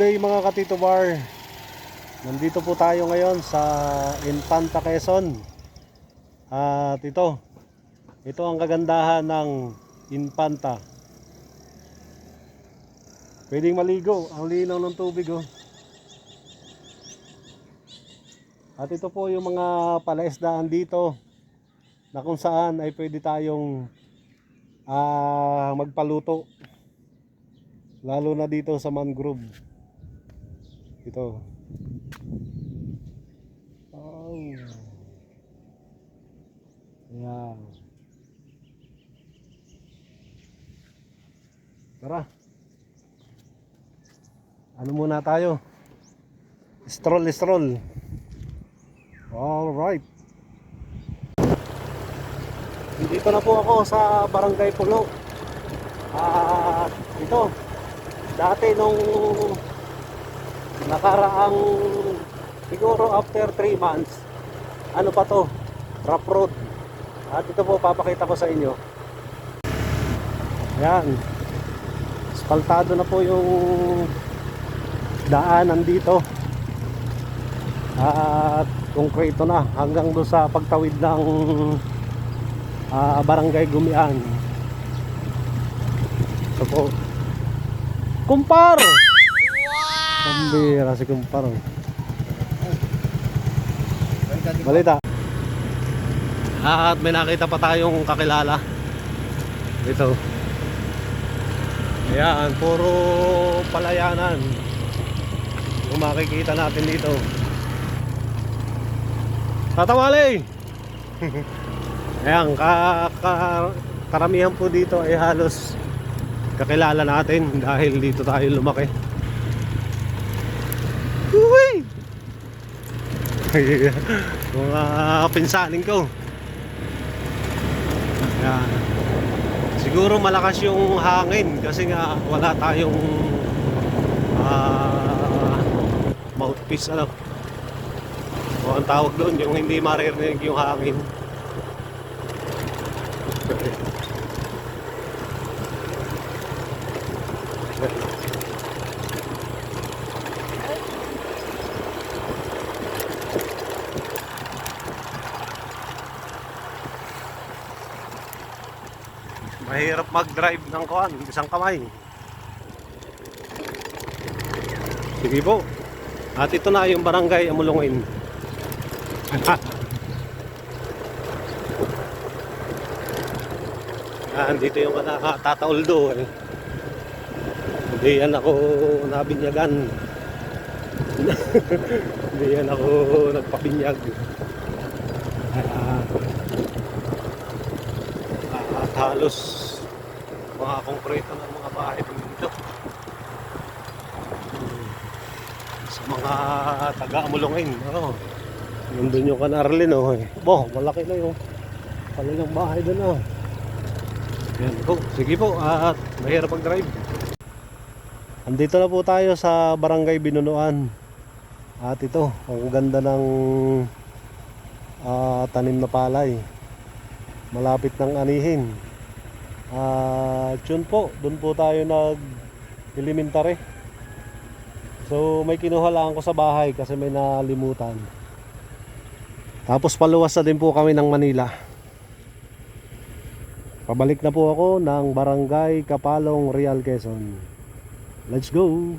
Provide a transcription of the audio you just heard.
day mga Katito Bar. Nandito po tayo ngayon sa Infanta, Quezon. At ito ang kagandahan ng Infanta. Pwedeng maligo, ang linaw ng tubig oh. At ito po yung mga palaisdaan dito na kung saan ay pwede tayong magpaluto. Lalo na dito sa mangrove. Ito. Oh. Ayan. Tara. Ano muna tayo? Stroll. Alright. Dito na po ako sa Barangay Pulo. Ito. Dati nung nakaraang siguro after 3 months, ano pa to? Rough road. At ito po papakita ko sa inyo. Ayan. Asfaltado na po yung daanan dito. At konkreto na hanggang doon sa pagtawid ng Barangay Gumian. Ito po. Kumpar! Wow! Pambira si Kumpar. Balita. At may nakita pa tayong kakilala. Ito. Ayan, puro palayanan yung makikita natin dito. Tatawali! Ayan, karamihan po dito ay halos kakilala natin dahil dito tayo lumaki. Uy! Mga pinsanin ko. Ayan. Siguro malakas yung hangin kasi nga wala tayong mouthpiece ano. O ang tawag doon yung hindi maririnig yung hangin. Mahirap mag-drive ng isang kamay. Sige po. At ito na yung Barangay Amulungin. Dito yung Tata Uldo eh. Hindi yan ako nabinyagan. Hindi yan ako nagpabinyag. At halos mga konkreto ng mga bahay dito sa mga taga-Amulungin. Nandun yung Kanarlin oh. Malaki na yung kanilang bahay doon oh. Yan po, sige po at mahirap mag-drive. Andito na po tayo sa Barangay Binunuan. At ito, ang ganda ng tanim na palay. Malapit ng anihin. Yun po, doon po tayo nag-elementary. So may kinuha lang ako sa bahay kasi may nalimutan. Tapos paluwas na din po kami ng Manila. Pabalik na po ako ng Barangay Kapalong, Real, Quezon. Let's go!